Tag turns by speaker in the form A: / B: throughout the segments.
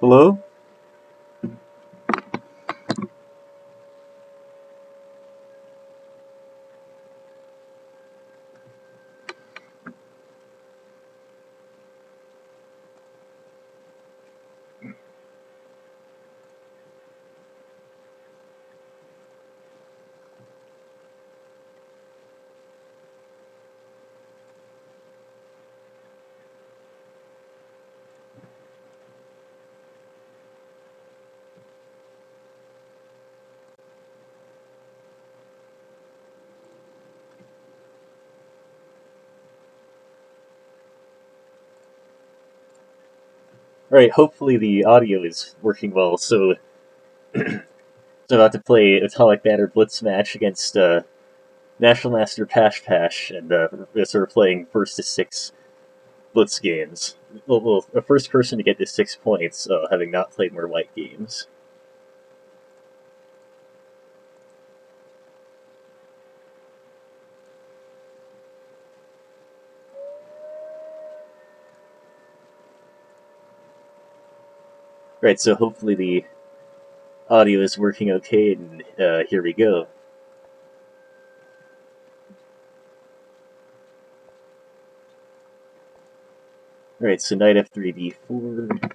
A: Hello? Alright, hopefully the audio is working well, so I'm about to play Atomic Banter Blitz match against National Master Pashpash, and so we're playing first to six Blitz games. Well, the first person to get to 6 points, having not played more white games. Right, so hopefully the audio is working okay, and here we go. Alright, so knight f3, d4.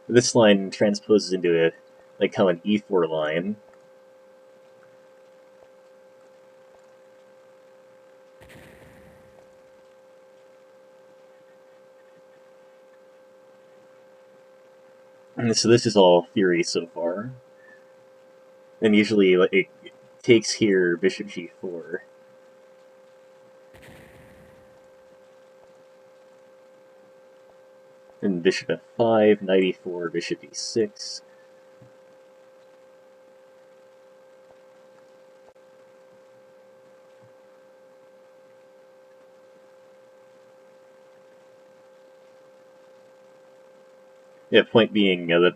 A: This line transposes into a common e4 line. So this is all theory so far. And usually it takes here bishop g4. And bishop f5, knight e4, bishop e6. Yeah, point being that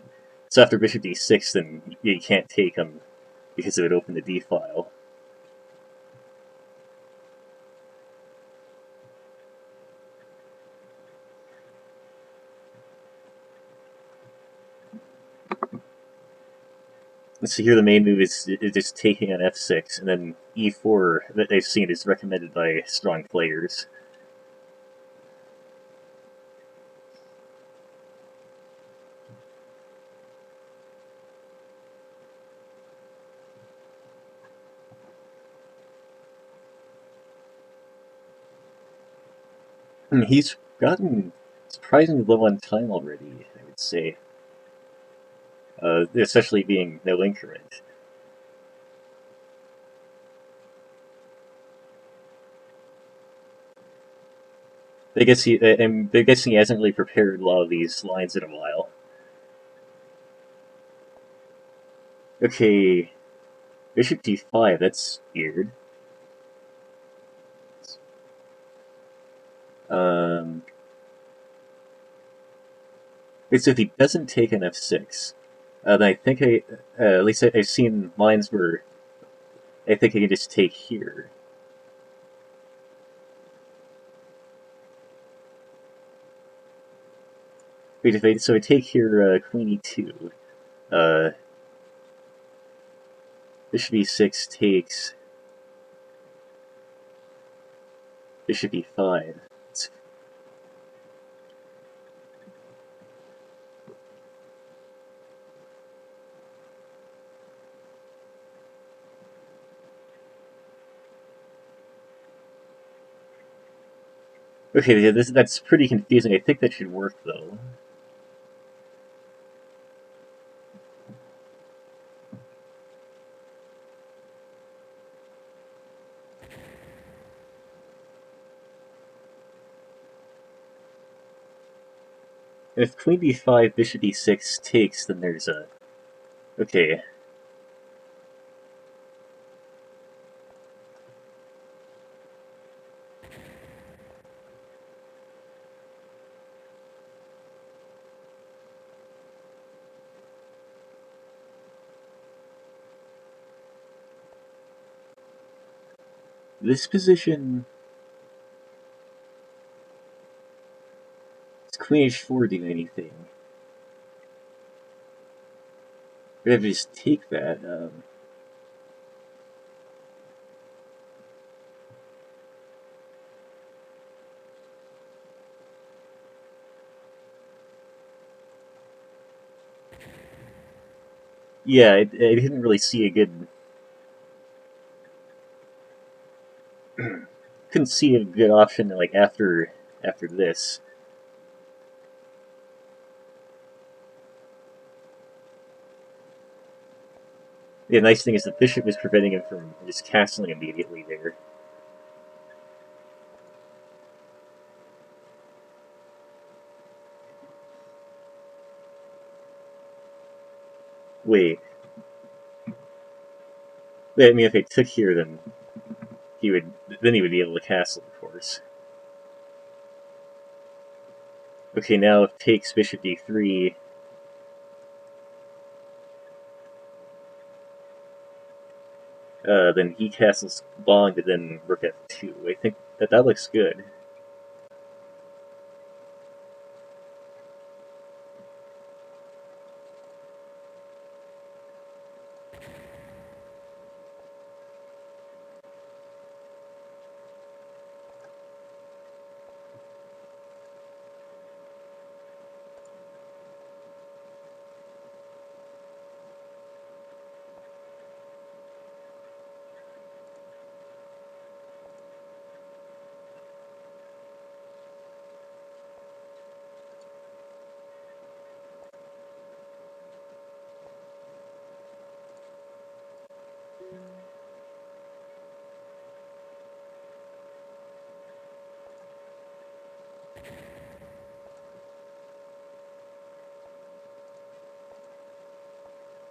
A: so after bishop d6, then you can't take him because it would open the d file. So here the main move is just taking on f6, and then e4 that I've seen is recommended by strong players. And he's gotten surprisingly low on time already, I would say. Especially being no increment. I'm guessing he hasn't really prepared a lot of these lines in a while. Okay, bishop d5, that's weird. Um, so if he doesn't take an f6, then I think at least I've seen lines where I think I can just take here. Wait, so I take here queen e2, uh, bishop e6 takes bishop e5. Okay, yeah, that's pretty confusing. I think that should work though. And if queen d5, bishop e6 takes, then there's a... Okay. This position... queen h4 do anything? We'd have to just take that. Yeah, I didn't really see a good. Couldn't see a good option like after this. The nice thing is the bishop is preventing him from just castling immediately there. Wait. I mean, if I took here, then he would be able to castle, of course. Okay, now if takes bishop d3. Then he castles long to then rook f2. I think that looks good.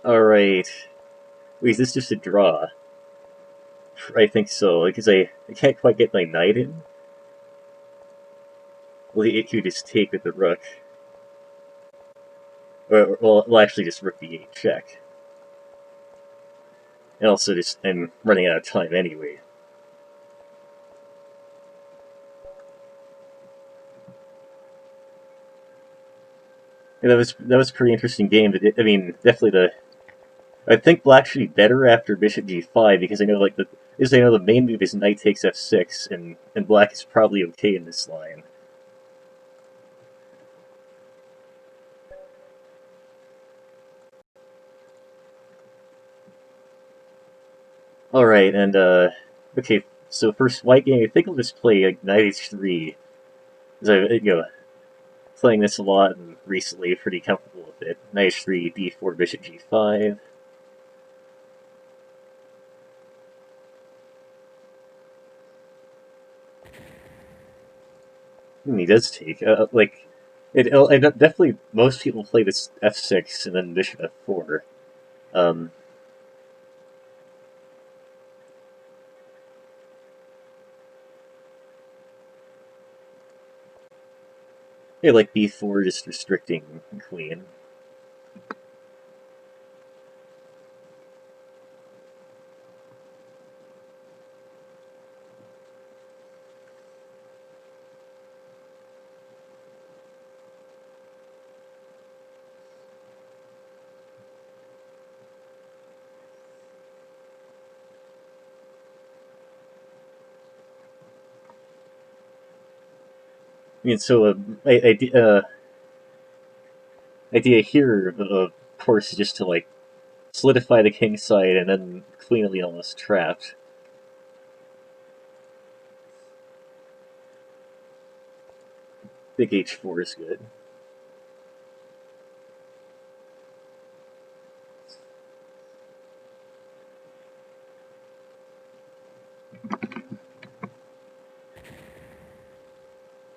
A: Alright. Wait, is this just a draw? I think so, because I can't quite get my knight in. Well, he could just take with the rook. Or well, actually just rook d8 check. And also just, I'm running out of time anyway. Yeah, that was a pretty interesting game. I mean, definitely I think black should be better after bishop g5 because I know the main move is knight takes f6 and black is probably okay in this line. Alright, and okay, so first white game, I think I'll just play like knight h3. Because playing this a lot and recently pretty comfortable with it. Knight h3, d4, bishop g5. He does take. Definitely most people play this f6 and then bishop f4. Um, yeah, like b4 just restricting queen. I mean, so idea here, of course, is just to like solidify the king side and then queen will be almost trapped. I think h4 is good.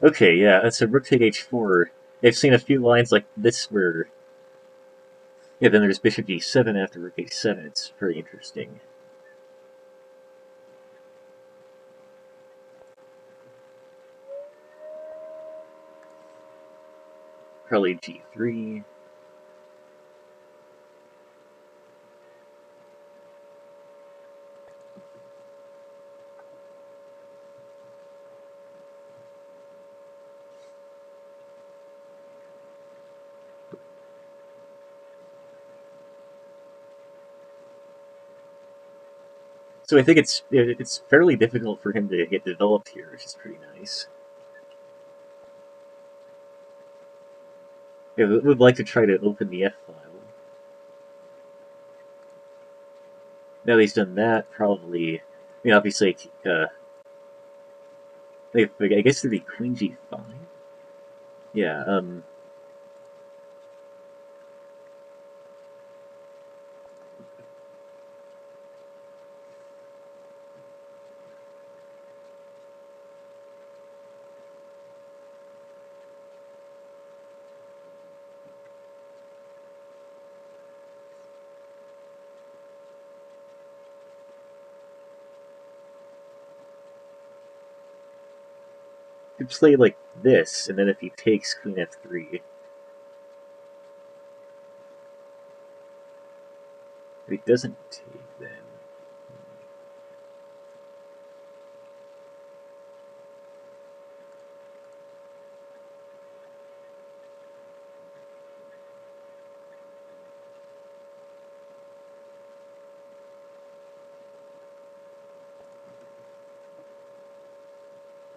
A: Okay, yeah, so rook take h4. I've seen a few lines like this where, yeah, then there's bishop d7 after rook h7. It's pretty interesting. Probably g3. So I think it's fairly difficult for him to get developed here, which is pretty nice. Yeah, would like to try to open the F file. Now that he's done that, probably. I mean, obviously, I guess it'd be Queen G5. Yeah. Could play like this, and then if he takes Queen F3, if he doesn't take, then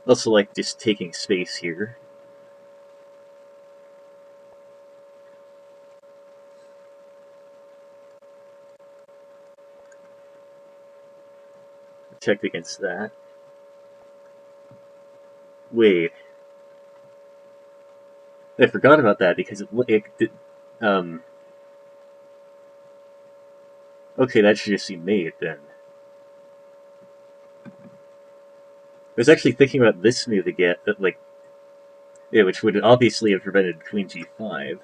A: also like just taking space here. Checked against that. Wait, I forgot about that because it okay, that should just be made then. I was actually thinking about this move again, that like, yeah, which would obviously have prevented Queen G5.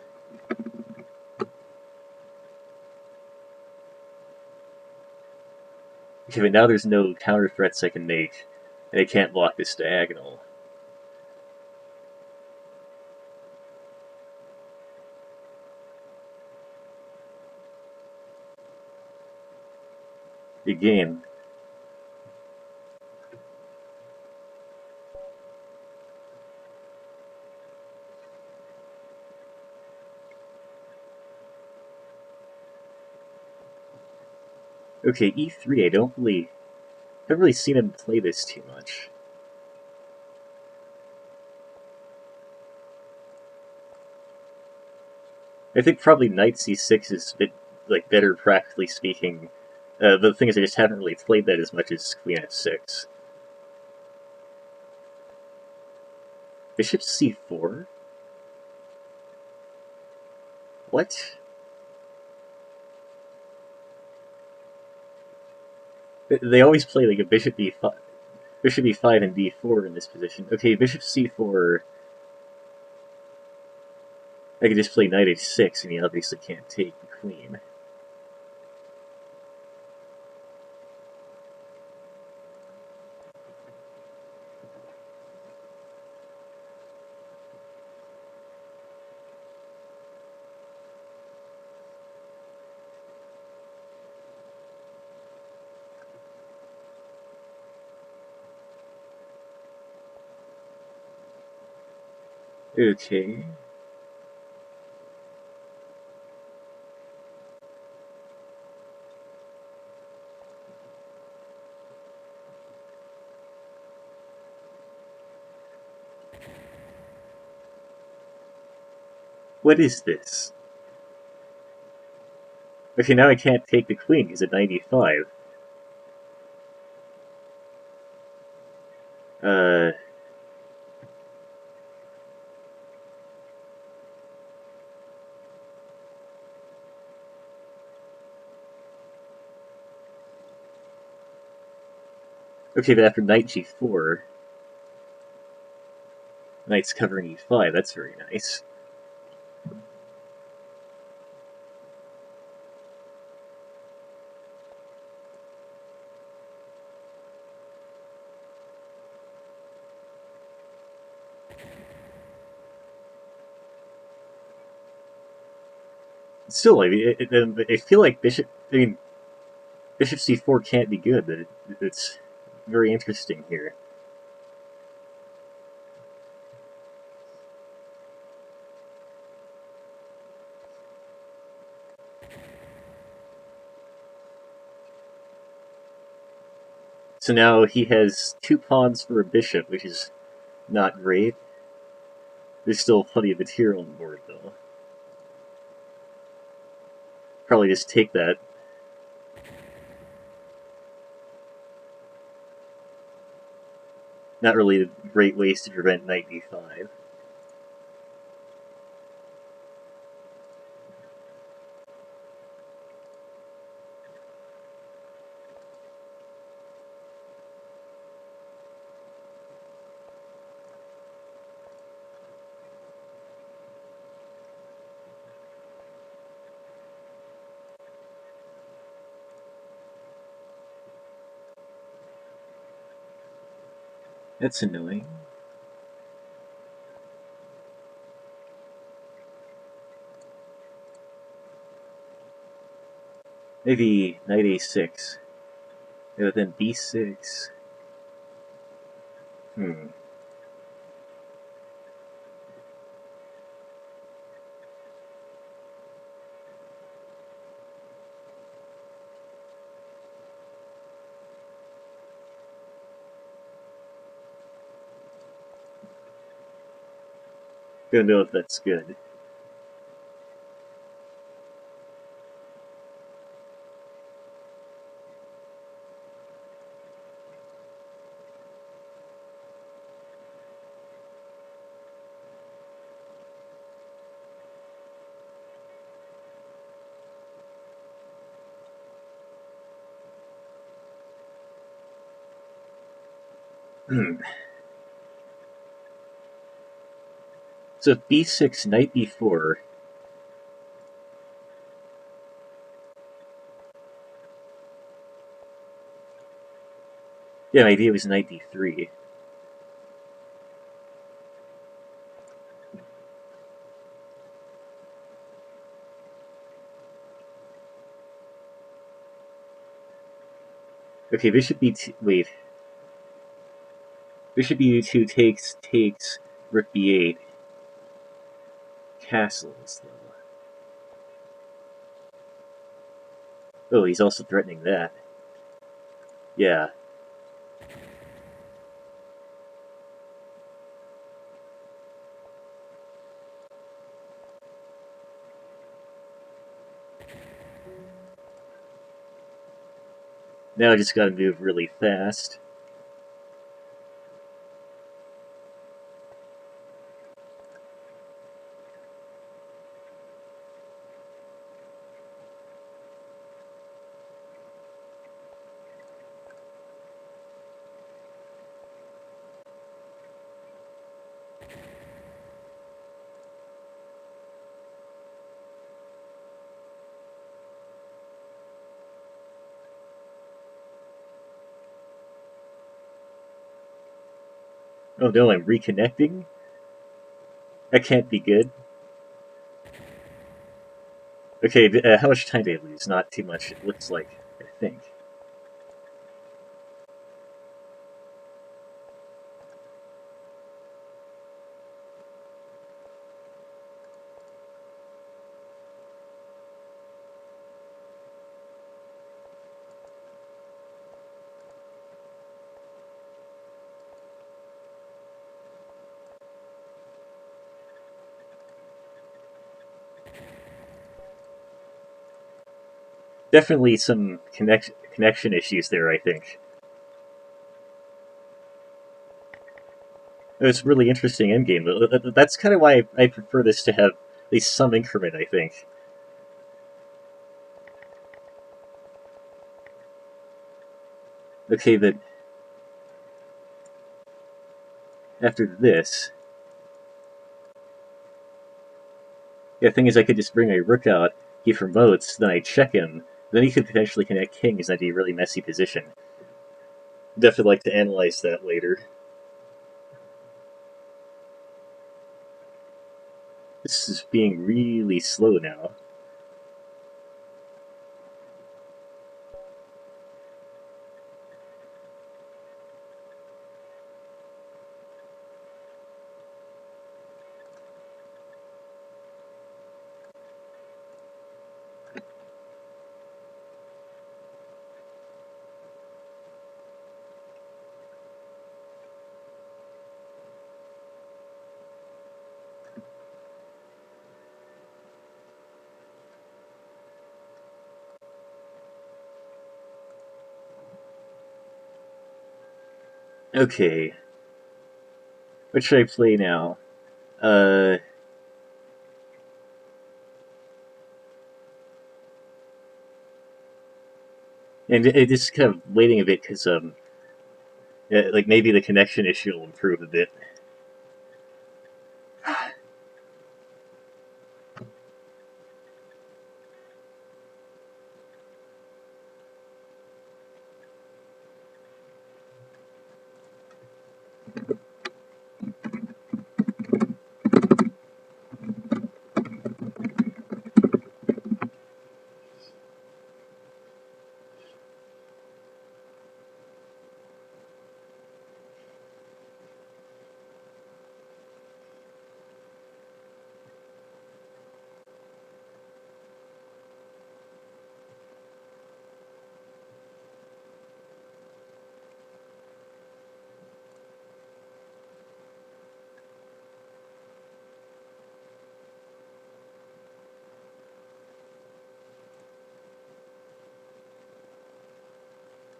A: Okay, but now there's no counter threats I can make, and I can't block this diagonal. Big game. Okay, E3, haven't really seen him play this too much. I think probably Knight C6 is a bit, like, better practically speaking. But the thing is, I just haven't really played that as much as Queen F6. Bishop C4? What? They always play like a bishop B5, bishop E5 and D4 in this position. Okay, bishop C4. I could just play knight H6, and he obviously can't take the queen. Okay. What is this? Okay, now I can't take the queen. He's at 95. Uh. Okay, but after knight G4, knight's covering E5. That's very nice. Still, I feel like bishop. I mean, bishop C4 can't be good. But it's very interesting here. So now he has 2 pawns for a bishop, which is not great. There's still plenty of material on the board, though. Probably just take that. Not really a great ways to prevent knight d5. That's annoying. Maybe knight a6. Yeah, then b6. Don't know if that's good. So if b6, knight b4. Yeah, my idea was knight d3. Okay, bishop b2. Wait. Bishop b2 takes rook b8. Castles, though. Oh, he's also threatening that. Yeah. Now I just gotta move really fast. Oh no, I'm reconnecting? That can't be good. Okay, how much time did I lose? Not too much, it looks like, I think. Definitely some connection issues there, I think. It's really interesting endgame. That's kind of why I prefer this to have at least some increment, I think. Okay, but after this... Yeah, the thing is I could just bring a rook out, he promotes, then I check him, then he could potentially connect kings, and that'd be a really messy position. Definitely like to analyze that later. This is being really slow now. Okay, what should I play now? Uh, and it just kind of waiting a bit because like maybe the connection issue will improve a bit.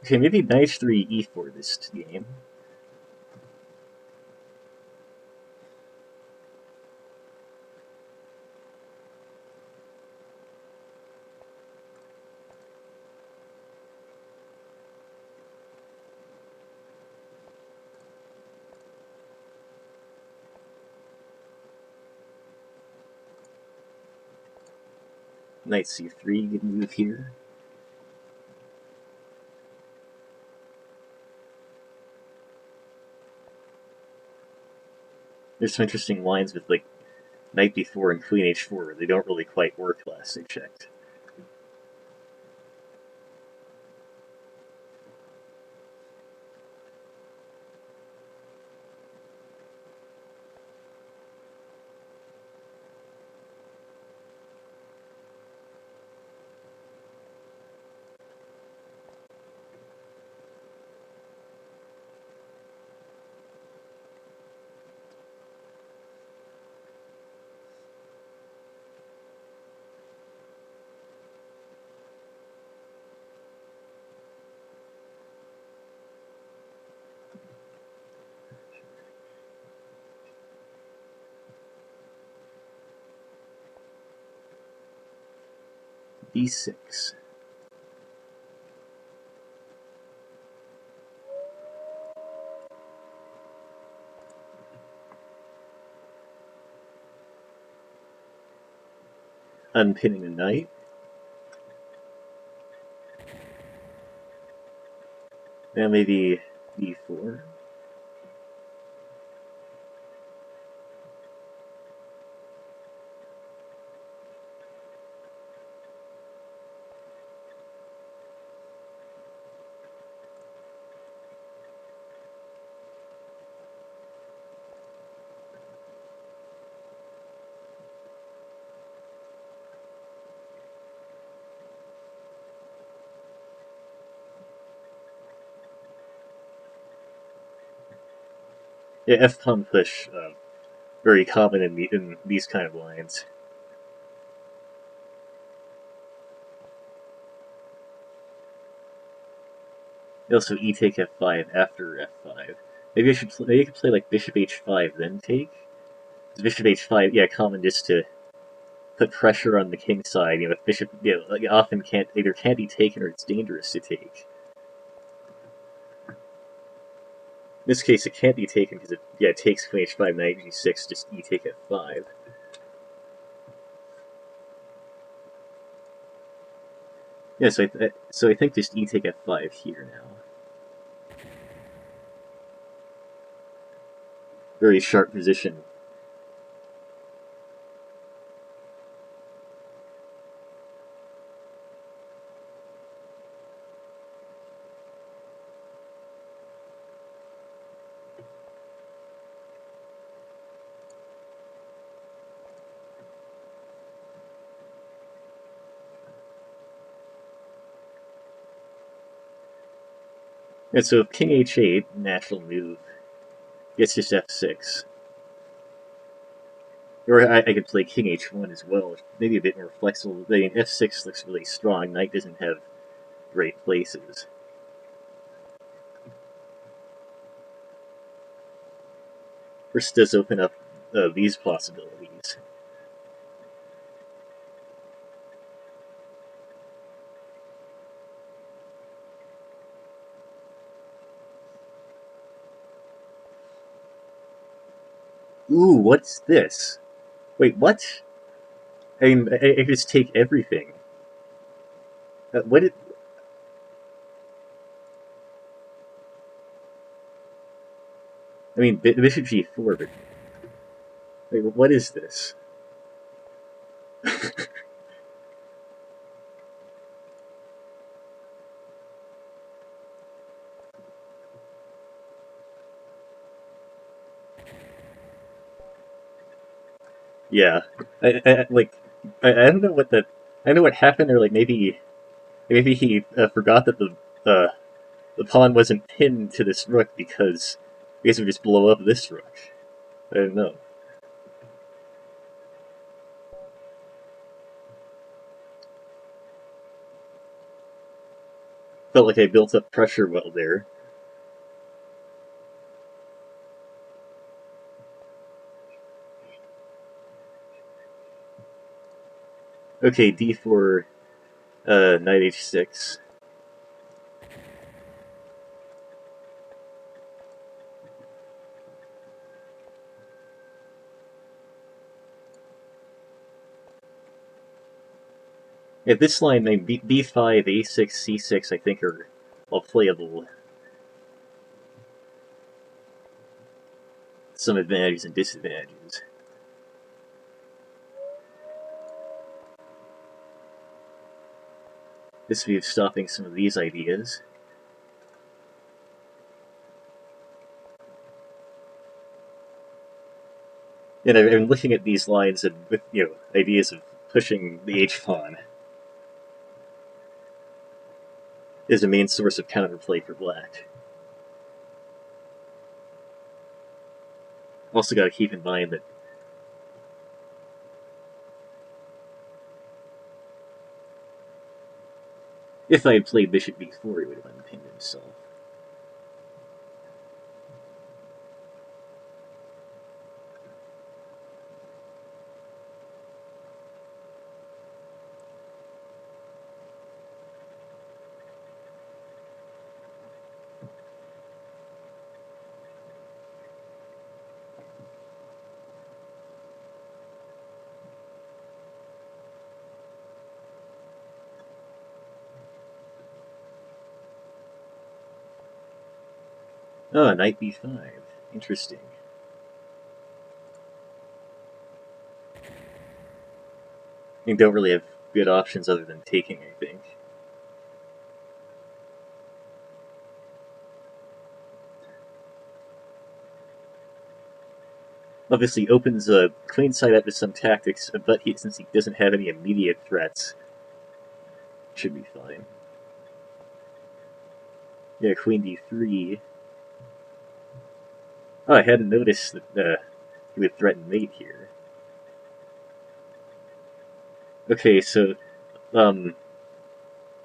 A: Okay, maybe knight 3 e4 this game. Knight c3, good move here. There's some interesting lines with like knight b4 and queen h4 where they don't really quite work last I checked. b6. Unpinning the knight. Now maybe b4. Yeah, f-pawn push, very common in these kind of lines. Also, e take f5 after f5. Maybe I could play like bishop h5 then take. Bishop h5, yeah, common just to put pressure on the king side. You know, if bishop, like often can't be taken or it's dangerous to take. In this case, it can't be taken because it takes queen h5, knight g6, just e take f5. Yeah, so I think just e take f5 here now. Very sharp position. And so king h8, natural move, gets just f6. Or I could play king h1 as well, maybe a bit more flexible. I mean, f6 looks really strong. Knight doesn't have great places. First does open up these possibilities. Ooh, what's this? Wait, what? I mean, I just take everything. What did... I mean, bishop g4, but... Wait, what is this? Yeah. I don't know what that... I don't know what happened, or like maybe he forgot that the pawn wasn't pinned to this rook because it would just blow up this rook. I don't know. Felt like I built up pressure well there. Okay, d4, knight h6. Yeah, this line, b5, a6, c6, I think are all playable. Some advantages and disadvantages. This view of stopping some of these ideas. And I've been looking at these lines and with ideas of pushing the h-pawn is a main source of counterplay for black. Also got to keep in mind that if I had played bishop b4, he would have unpinned himself. Oh, knight b5. Interesting. You don't really have good options other than taking, I think. Obviously opens a queenside up to some tactics, but since he doesn't have any immediate threats, should be fine. Yeah, queen d3. Oh, I hadn't noticed that he would threaten mate here. Okay, so, yeah,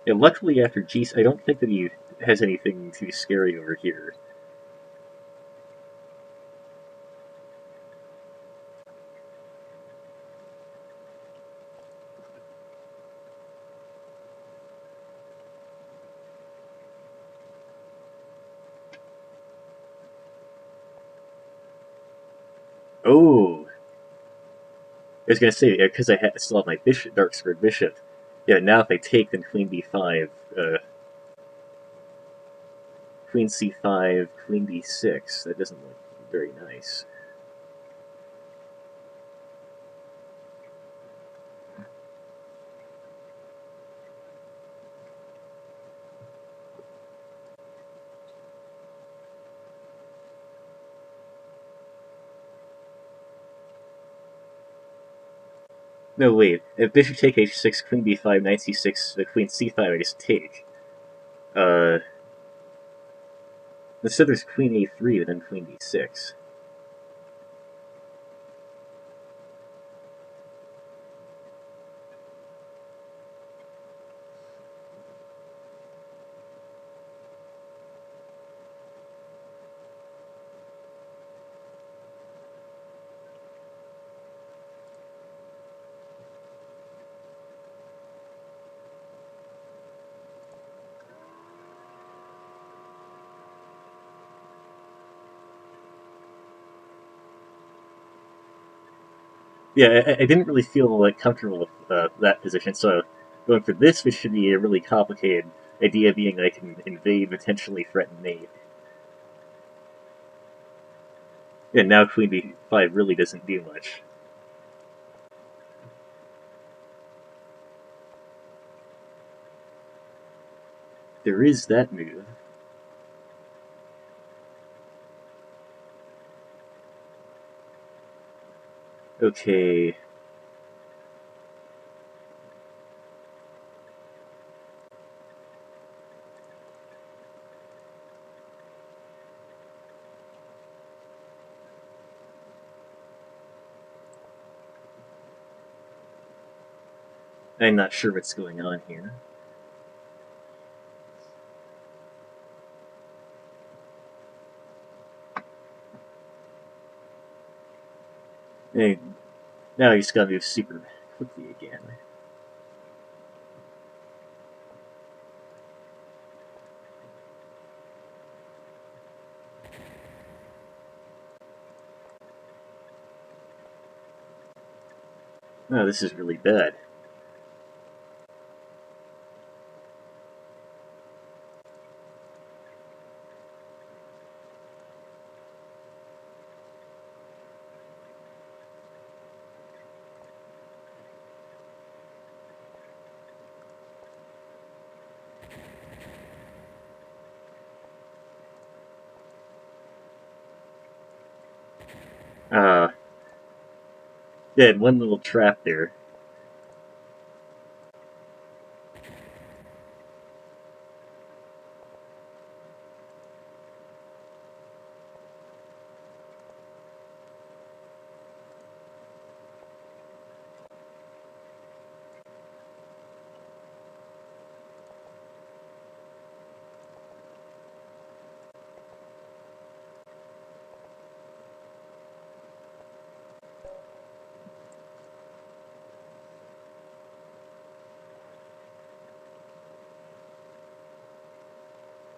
A: luckily after g, I don't think that he has anything too scary over here. Oh, I was gonna say, because I still have my bishop, dark squared bishop. Yeah, now if I take, then queen b5, queen c5, queen d6. That doesn't look very nice. No, wait. If bishop take h6, queen b5, knight c6, queen c5, I just take. Instead there's queen a3, then queen d6. Yeah, I didn't really feel like comfortable with that position, so going for this, which should be a really complicated idea, being I can invade, potentially threaten mate. Yeah, now queen b5 really doesn't do much. There is that move. Okay. I'm not sure what's going on here. Hey, now I just gotta move super quickly again. Oh, this is really bad. Uh, yeah, one little trap there.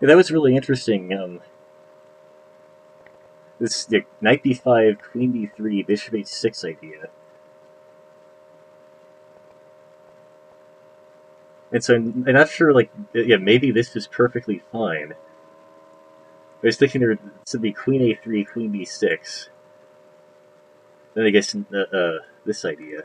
A: Yeah, that was really interesting. This knight b5, queen d3, bishop h6 idea. And so I'm not sure, like, yeah, maybe this was perfectly fine. I was thinking there would be queen a3, queen b6. Then I guess this idea.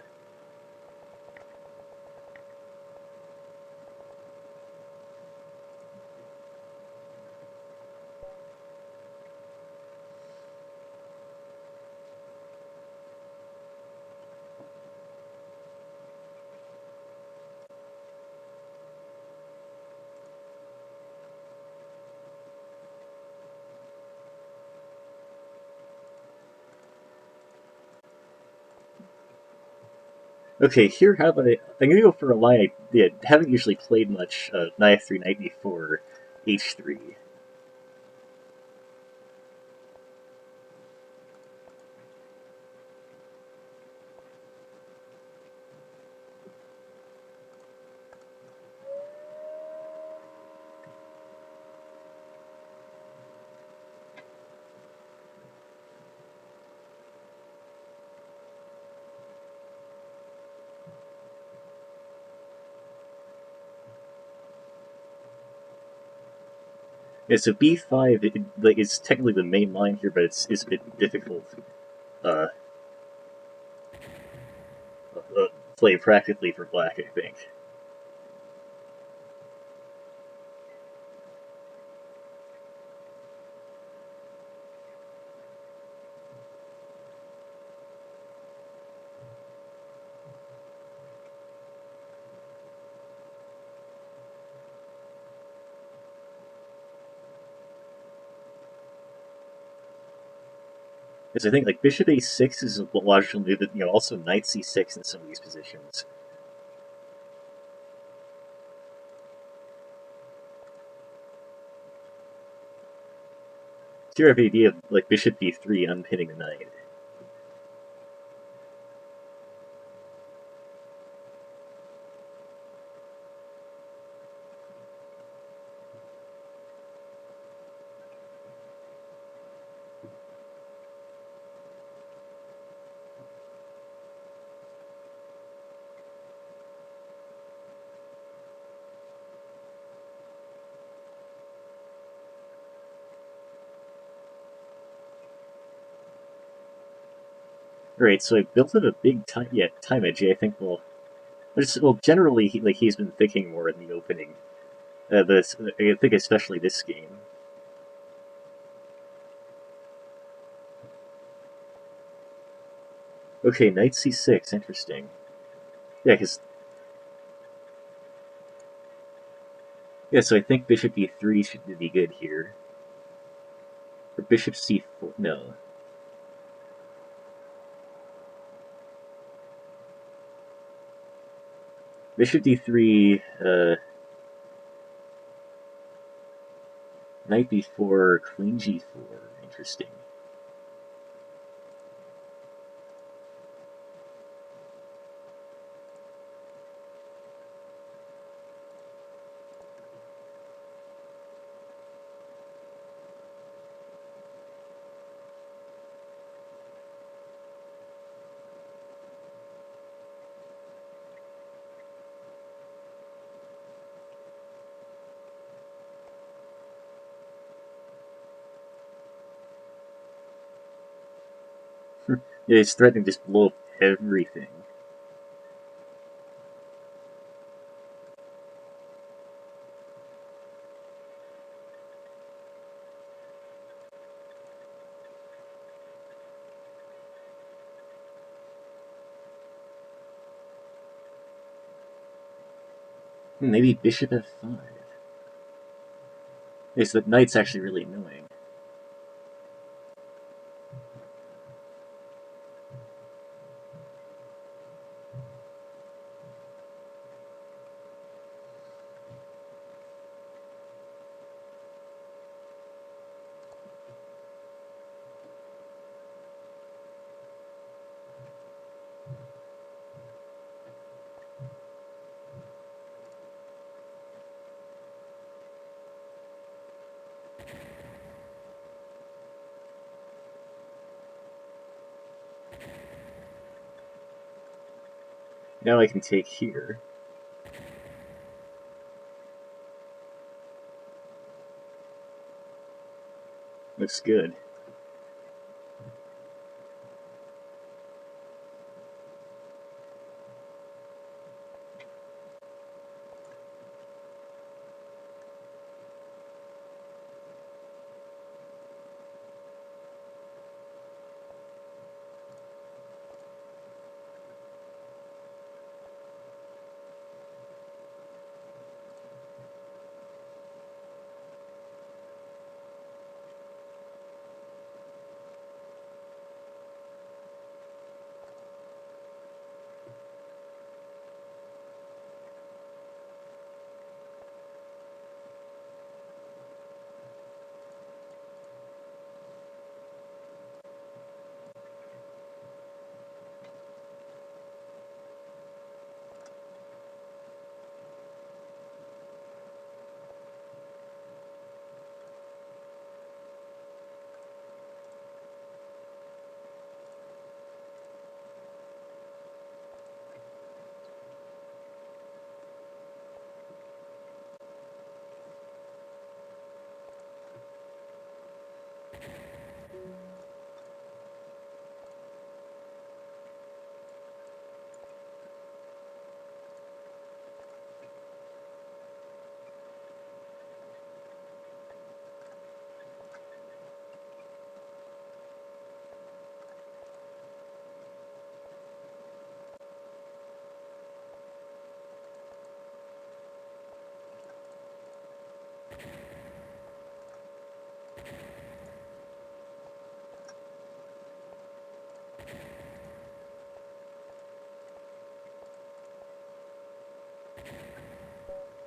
A: Okay, here, how about I'm gonna go for a line I haven't usually played much, knight f3, knight d4, h3. Yeah, so b5 like, is technically the main line here, but it's a bit difficult uh, play practically for black, I think. Because I think like bishop a6 is a logical move, but also knight c6 in some of these positions. So you have the idea of like bishop b3 unpinning the knight. Right, so I built up a big time, yeah, time edge. I think generally he's been thinking more in the opening. But I think especially this game. Okay, knight c6, interesting. Yeah, because yeah, so I think bishop e3 should be good here. Or bishop c4, no. Bishop d3, knight b4, queen g4, interesting. Yeah, he's threatening to just blow up everything. Maybe bishop f5. Yes, the knight's actually really annoying. Now I can take here. Looks good.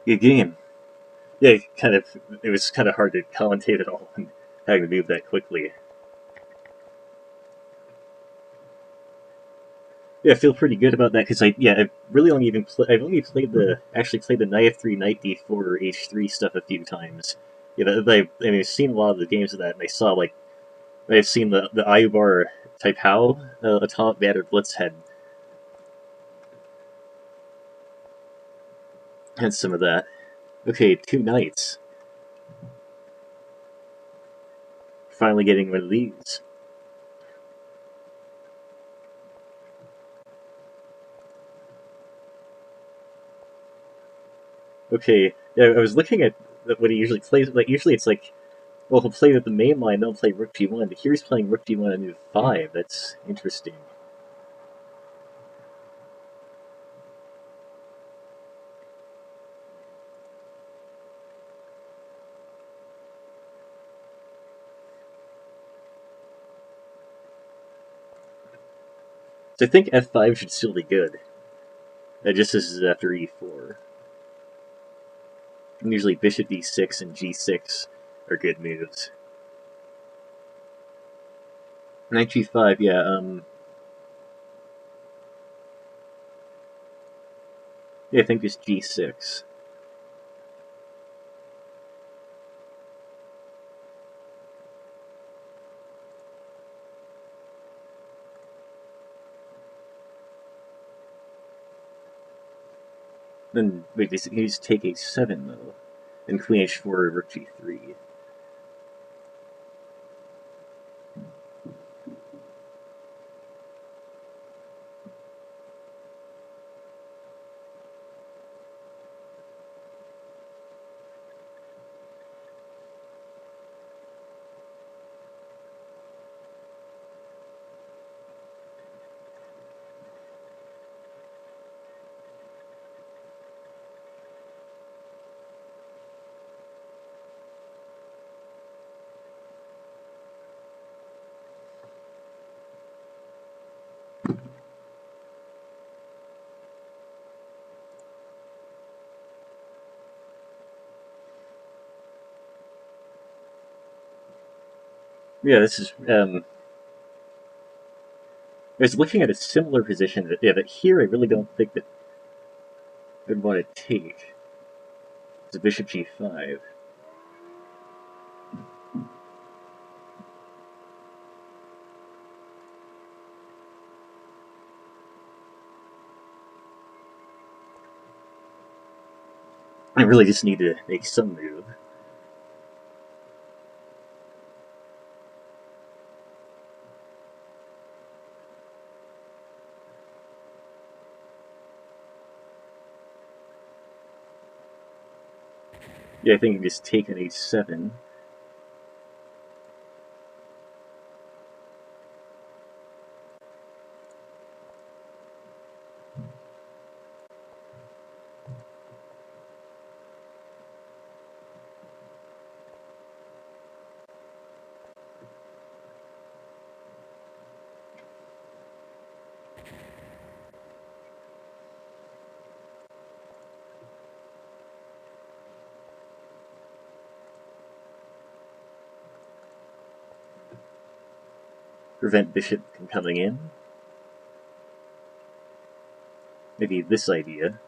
A: Good game. Yeah, it was kind of hard to commentate it all and having to move that quickly. Yeah, I feel pretty good about that because I've really only I've only played the knight f3, knight d4, h3 stuff a few times. I've seen a lot of the games of that, and I saw I've seen the Ayubar Taipao Atomic Banter Blitz had some of that. Okay, two knights. Finally getting one of these. Okay, yeah, I was looking at what he usually plays. Like usually it's like, well, he'll play with the main line, then he'll play Rook G1. But here he's playing Rook D1 on move 5. That's interesting. So I think F5 should still be good. Just as is after E4. And usually Bishop D6 and G6 are good moves. Knight G5, yeah, yeah, I think just G6. Then, wait, he's take H7, though. Then Queen H4, Rook G3. Yeah, this is, I was looking at a similar position, yeah, but here I really don't think that I'd want to take. It's a Bishop G5. I really just need to make some move. Yeah, I think I can just take an H7. Prevent Bishop from coming in. Maybe this idea.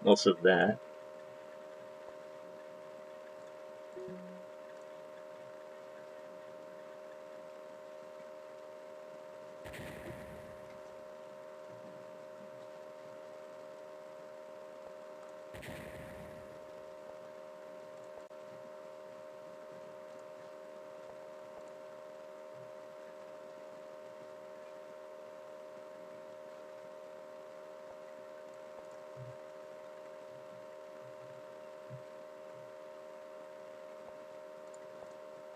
A: Also that.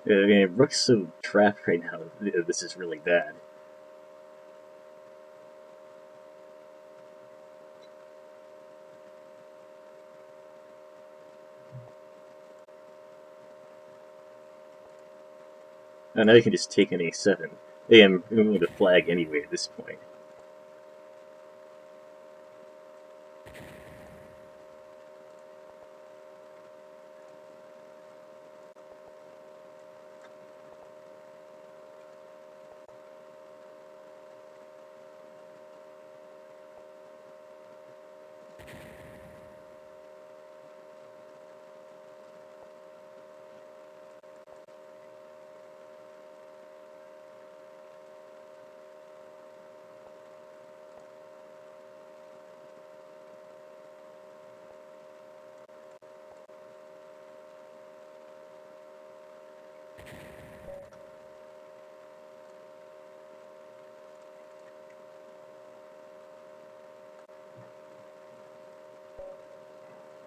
A: I mean, Rook's so trapped right now. This is really bad. And now I can just take an A7. I'm going to flag anyway at this point.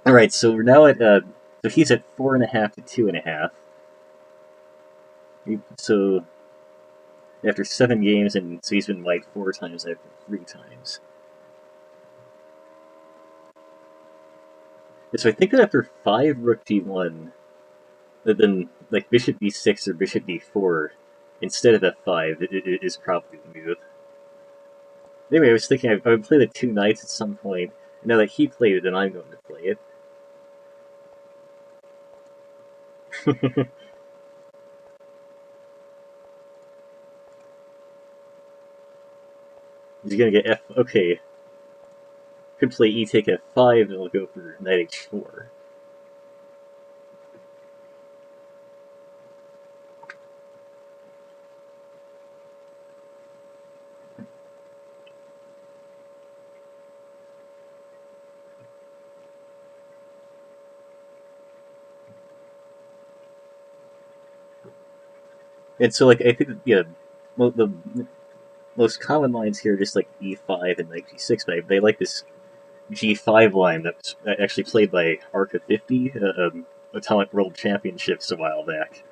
A: Alright, so we're now at, so he's at 4.5 to 2.5. So, after 7 games, and so he's been white 4 times, I've been 3 times. And so I think that after 5 rook d1, then, like, bishop b6 or bishop b4, instead of f5, it is probably the move. Anyway, I was thinking I would play the 2 knights at some point, and now that he played it, then I'm going to play it. He's gonna get f. Okay. Could play e take f5, and it'll go for knight h4. And so, like, I think that, yeah, the most common lines here are just like e5 and knight g6, but they like this g5 line that's actually played by Arca 50, Atomic World Championships a while back.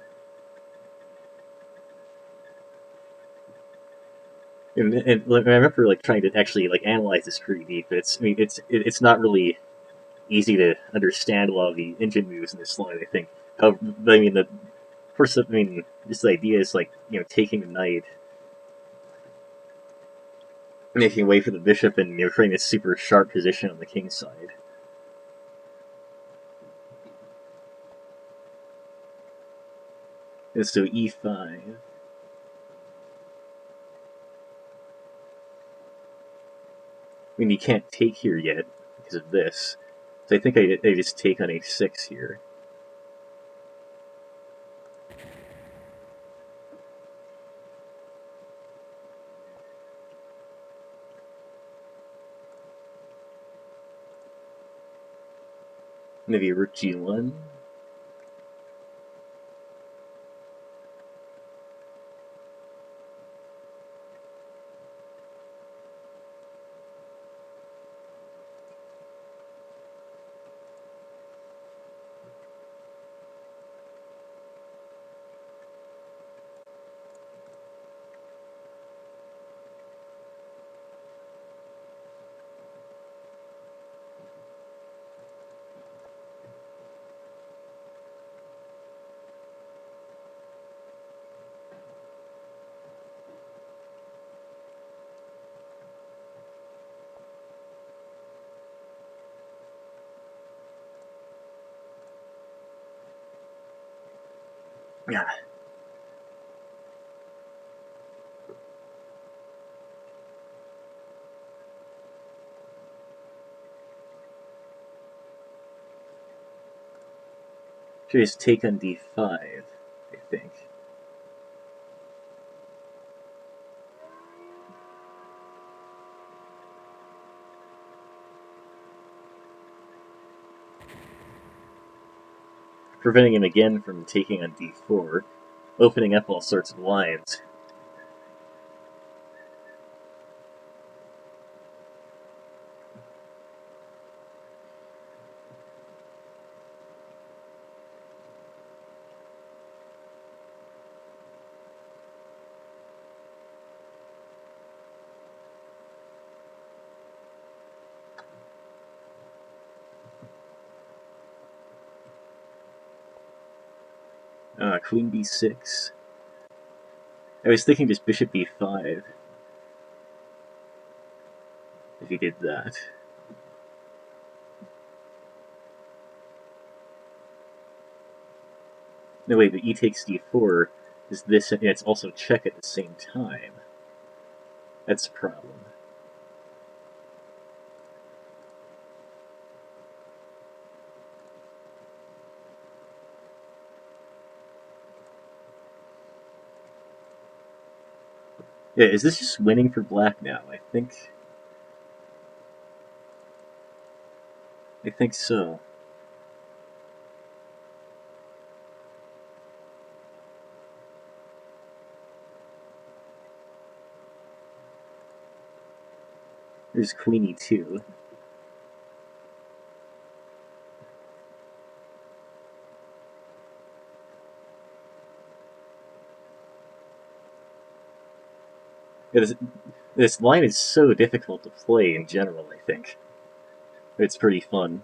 A: And I remember like trying to actually like analyze this pretty deep. But it's not really easy to understand a lot of the engine moves in this line. I think. I mean, just the idea is like taking the knight, making way for the bishop, and creating this super sharp position on the king's side. And so e5. I mean, you can't take here yet because of this. So I think I just take on a6 here. Maybe rook g1. Yeah. Should just take on d5, I think. Preventing him again from taking on d4, opening up all sorts of lines. Queen b6. I was thinking just bishop b5, if he did that. No, wait, but e takes d4 is this, and it's also check at the same time. That's the problem. Yeah, is this just winning for black now? I think so. There's queen e2. Yeah, this line is so difficult to play in general, I think. It's pretty fun.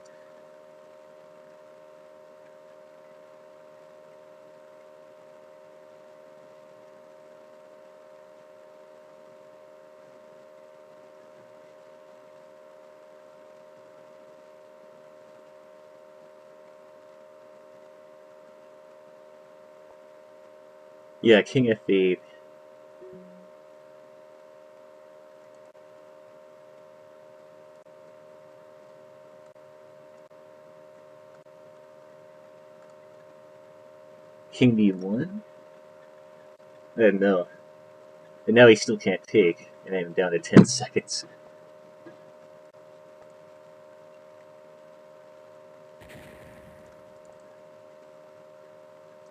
A: Yeah, King F8. King D1? No. And now he still can't take, and I'm down to 10 seconds.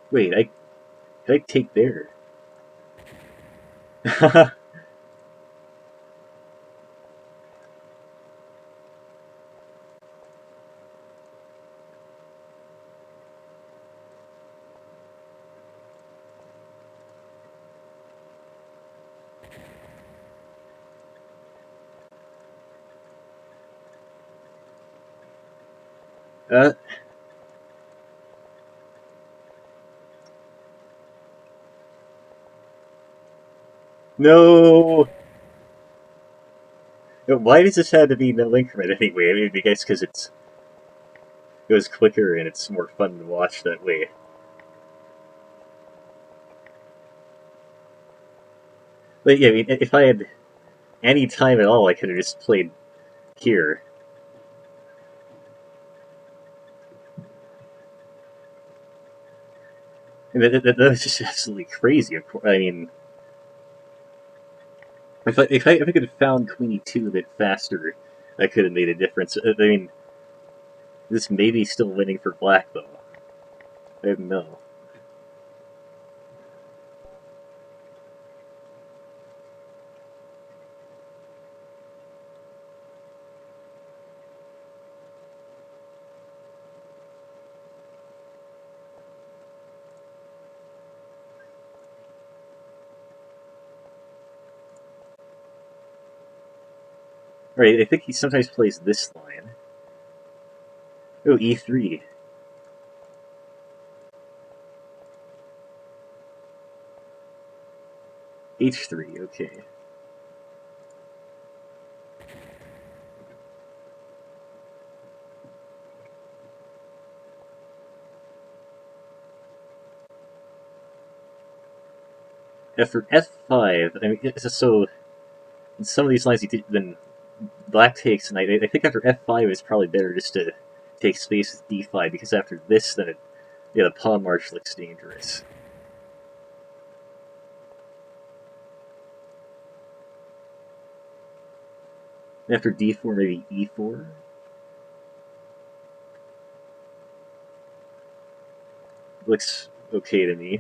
A: Wait, did I take there? uh, no! Why does this have to be no increment anyway? I mean, I guess because it goes quicker and it's more fun to watch that way. But yeah, I mean, if I had any time at all, I could have just played here. And that was just absolutely crazy. Of course, I mean, if I could have found Queen E2 a bit faster, that could have made a difference. I mean, this may be still winning for Black though. I don't know. Right, I think he sometimes plays this line. Oh, E3. H3, okay. After F5, I mean, so in some of these lines, then Black takes, and I think after F5 it's probably better just to take space with D5 because after this, then yeah, the pawn march looks dangerous. And after D4, maybe E4. Looks okay to me.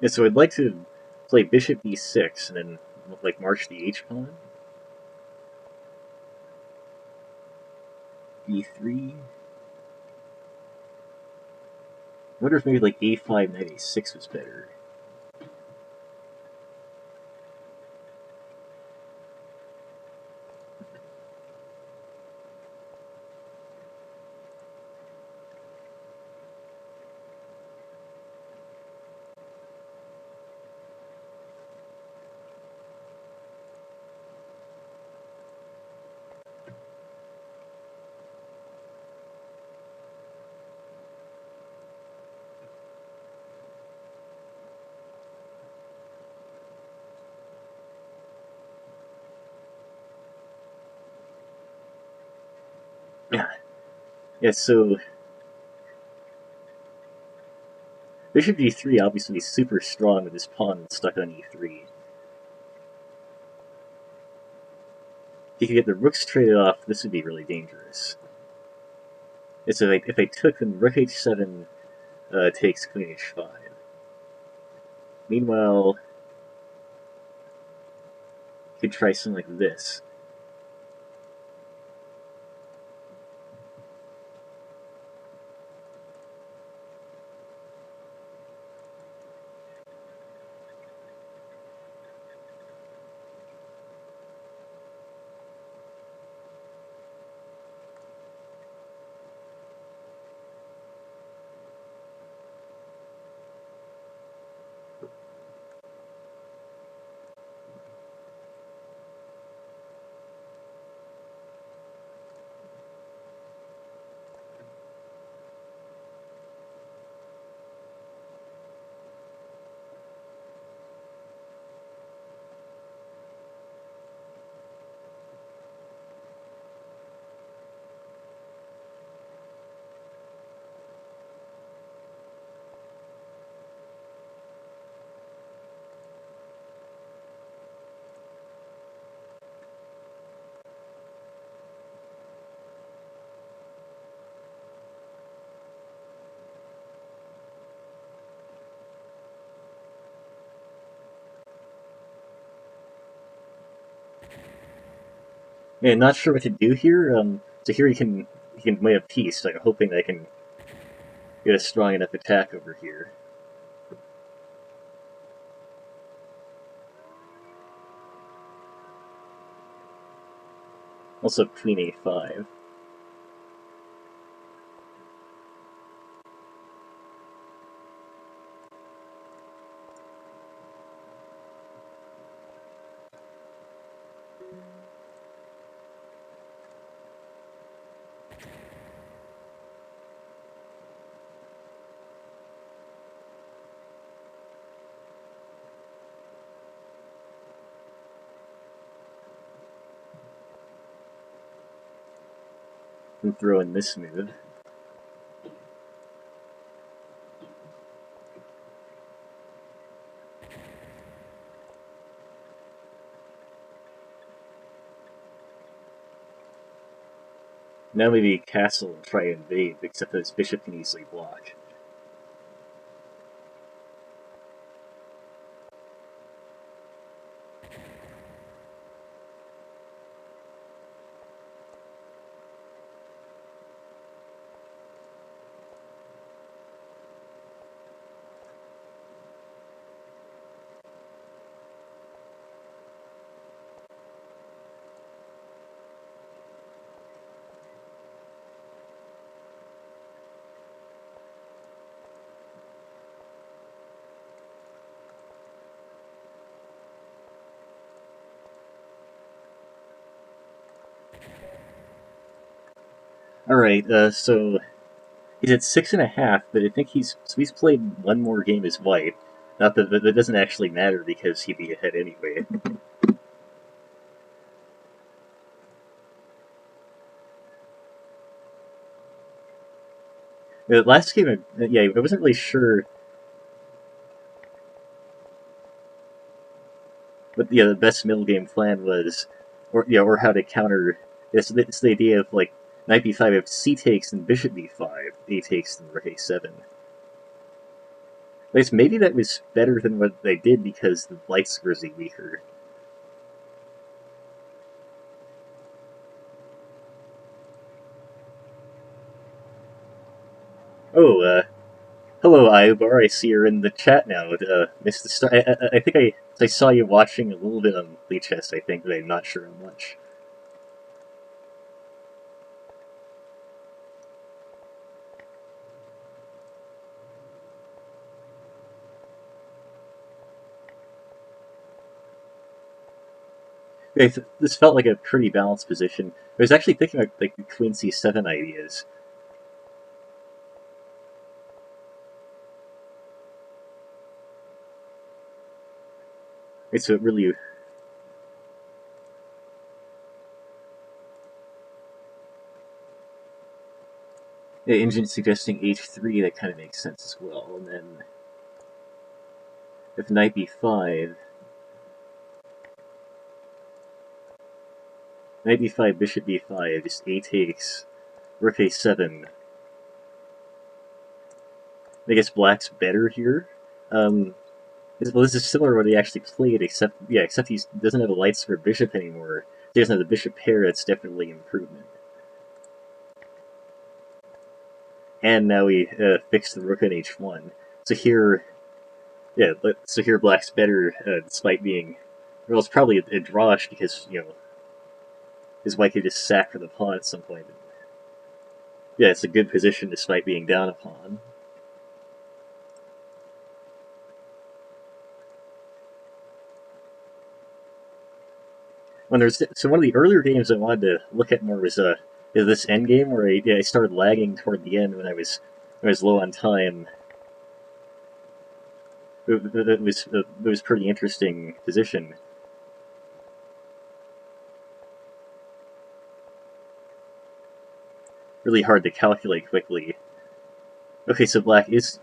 A: Yeah, so I'd like to play Bishop B6 and then like march the H pawn. B3. I wonder if maybe like A5, knight A6 was better. Yeah, so Bishop g3 obviously super strong with his pawn stuck on e3. If he could get the rooks traded off, this would be really dangerous. And so if I took, then rook h7 takes queen h5. Meanwhile, you could try something like this. Yeah, not sure what to do here. So here he can play a piece. So I'm hoping I can get a strong enough attack over here. Also queen a5. And throw in this move. Now maybe castle and try and invade, except that his bishop can easily block. Alright, so he's at 6.5, but I think he's played one more game as white. Not that doesn't actually matter because he'd be ahead anyway. The last game, yeah, I wasn't really sure what the best middle game plan was, or how to counter. It's the idea of like knight b5 if c takes and bishop b5, a takes and rook a7. I guess maybe that was better than what they did because the lights were weaker. Oh, hello, Iobar. I see you're in the chat now. Missed the start. I think I saw you watching a little bit on Chess. I think, but I'm not sure how much. This felt like a pretty balanced position. I was actually thinking like the Queen C7 ideas. So it really. Yeah, engine suggesting h3, that kind of makes sense as well. And then If knight b5, knight b5, bishop b5, just a takes, rook a7. I guess black's better here. Well, this is similar to what he actually played, except he doesn't have a light square bishop anymore. He doesn't have the bishop pair. That's definitely an improvement. And now we fixed the rook on h1. So here, so here black's better, despite being, well, it's probably a drawish because his white could just sack for the pawn at some point. Yeah, it's a good position despite being down a pawn. So one of the earlier games I wanted to look at more was this endgame where I started lagging toward the end when I was low on time. It was pretty interesting position. Really hard to calculate quickly. Okay, so black is.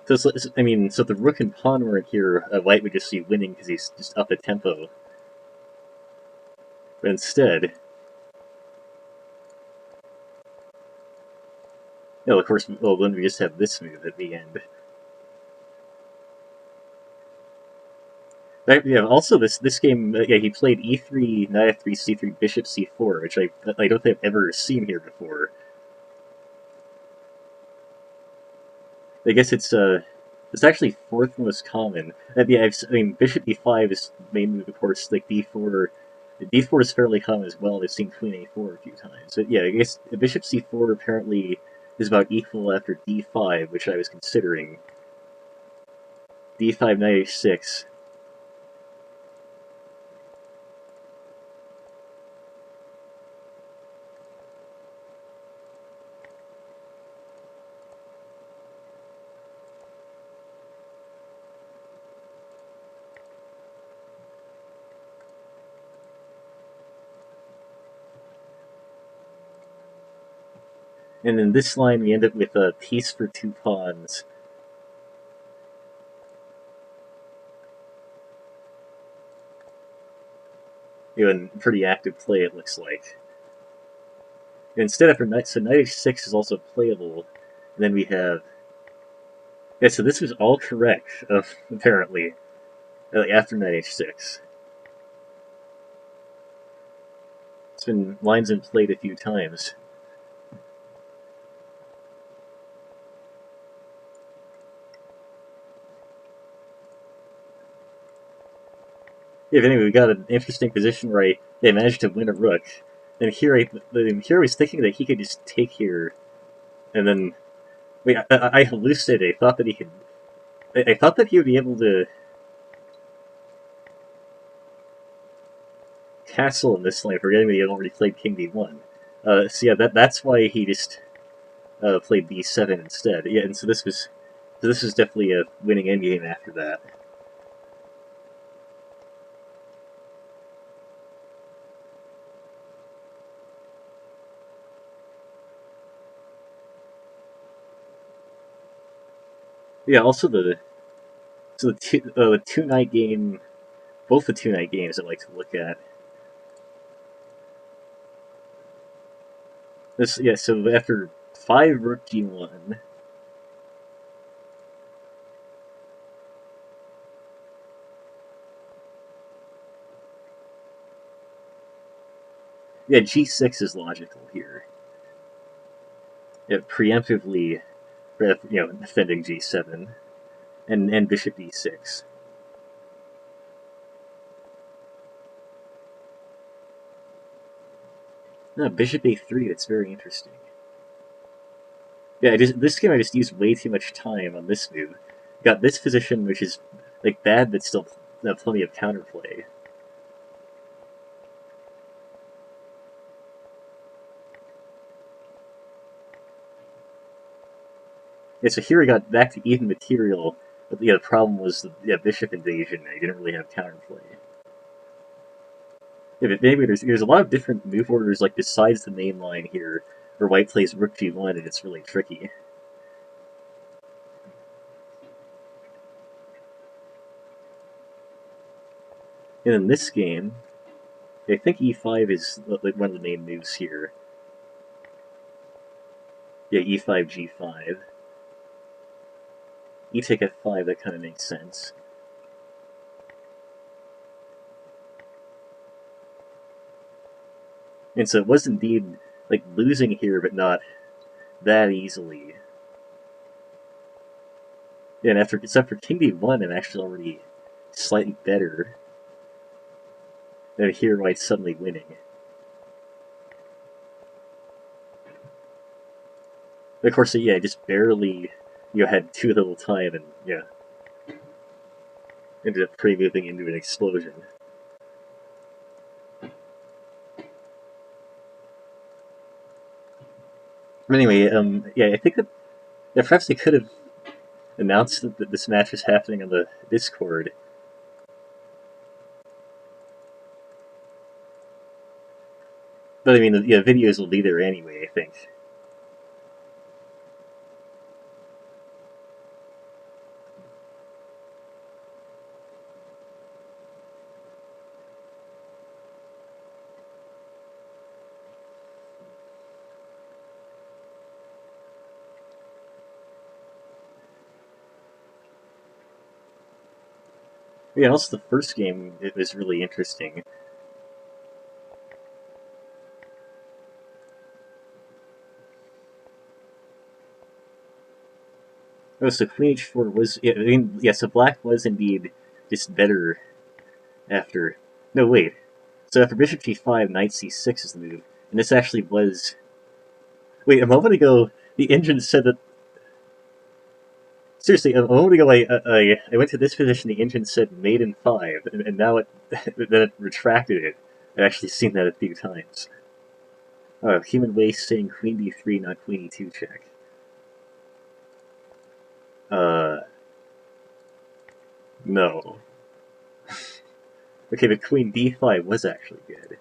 A: So so if the rook and pawn weren't here, white would just be winning because he's just up a tempo. But instead, of course, then we just have this move at the end. Yeah. Also, this game, he played e3, knight f3, c3, bishop c4, which I don't think I've ever seen here before. I guess it's actually fourth most common. Bishop e5 is mainly, of course, like d4. D4 is fairly common as well. I've seen queen a4 a few times. But yeah, I guess bishop c4 apparently is about equal after d5, which I was considering. d5, knight h6. And in this line, we end up with a piece for two pawns. And pretty active play, it looks like. Instead of knight, so knight h6 is also playable. And then we have. Yeah, so this was all correct, apparently, after knight h6. Lines been played a few times. Yeah, but anyway, we got an interesting position where they managed to win a rook. And here I was thinking that he could just take here, and then I hallucinated. I thought that he could. I thought that he would be able to castle in this lane, forgetting that he had already played king d1. So yeah, that's why he just played b7 instead. Yeah, and so this was definitely a winning endgame after that. Yeah, also the two night game, both the 2 night games I like to look at. So after 5 rook g1. Yeah, g6 is logical here. Yeah, preemptively, defending g7 and bishop e6. No, bishop a3. That's very interesting. Yeah, this game I just used way too much time on this move. Got this position, which is like bad, but still plenty of counterplay. Yeah, so here we got back to even material, but the problem was the bishop invasion. I didn't really have counterplay. Yeah, but maybe there's a lot of different move orders, like, besides the main line here, where white plays rook g1, and it's really tricky. And in this game, I think e5 is like one of the main moves here. Yeah, e5, g5. E take f5, that kind of makes sense. And so it was indeed, like, losing here, but not that easily. Yeah, and except for king d1, I'm actually already slightly better. And here white's suddenly winning. Of course, yeah, just barely, had too little time, and, yeah, ended up pre-moving into an explosion. But anyway, yeah, I think that perhaps they could have announced that this match was happening on the Discord. But I mean, the videos will be there anyway, I think. Yeah, also the first game, it was really interesting. Oh, so Queen H4 was, yeah, I mean, yeah, so black was indeed just better after, no, wait. So after Bishop G5, Knight C6 is the move, and this actually was, wait, a moment ago, the engine said that, seriously, a moment ago I went to this position, the engine said Maiden 5, and now it, then it retracted it. I've actually seen that a few times. Oh, human waste saying Queen D3, not Queen E2 check. No. Okay, but Queen D5 was actually good.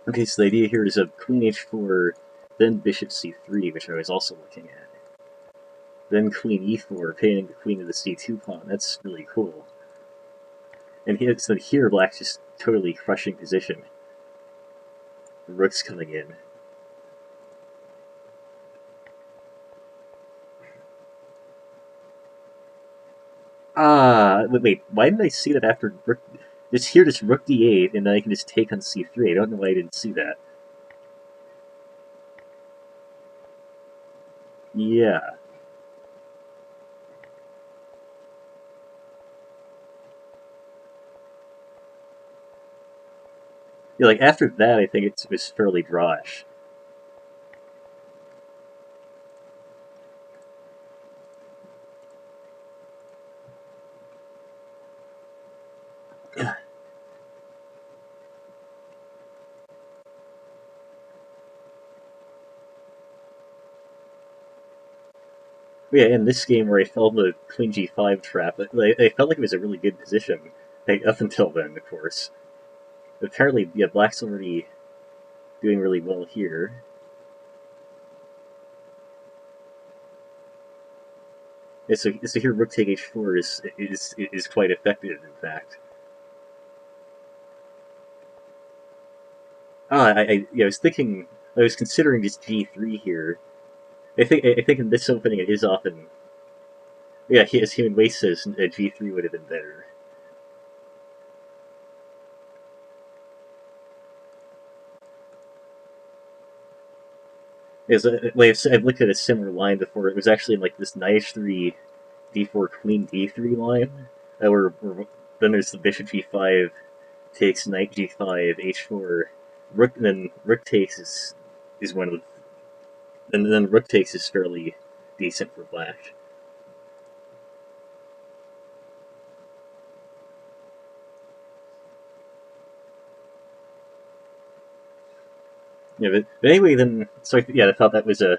A: Okay, so the idea here is of Queen H4, then Bishop C3, which I was also looking at. Then Queen E4, painting the Queen of the C2 pawn. That's really cool. And so here Black's just totally crushing position. The Rook's coming in. Ah, wait, why didn't I see that after Rook... Just here, just Rook D8, and then I can just take on C3. I don't know why I didn't see that. Yeah. Yeah, like, after that, I think it was fairly drawish. Yeah, in this game where I fell in the Queen G5 trap, I felt like it was a really good position. Up until then, of course. Apparently, yeah, Black's already doing really well here. Yeah, so here Rook take H4 is quite effective, in fact. Yeah, I was considering just G3 here. I think in this opening it is often, yeah, as Human Waste says, G3 would have been better. As I've looked at a similar line before. It was actually in like this Knight H3, D4, Queen D3 line, where then there's the Bishop G5 takes Knight G5, H4, Rook, and then Rook takes is one of the, and then Rook takes is fairly decent for Black. Yeah, but anyway, then so yeah, I thought that was a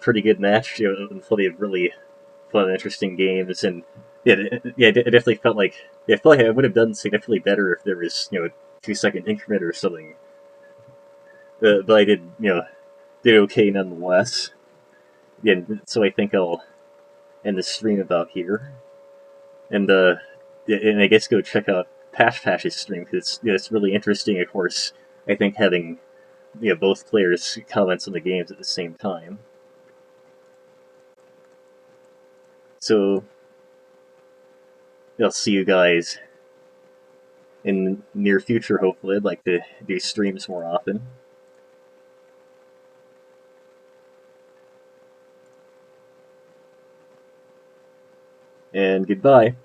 A: pretty good match. Full of really fun, interesting games, and yeah, it definitely felt like I felt like I would have done significantly better if there was a 2 second increment or something. But I did okay nonetheless. Yeah, so I think I'll end the stream about here, and and I guess go check out pashpash's stream because it's really interesting. Of course, I think having both players comments on the games at the same time. So I'll see you guys in the near future. Hopefully, I'd like to do streams more often. And goodbye.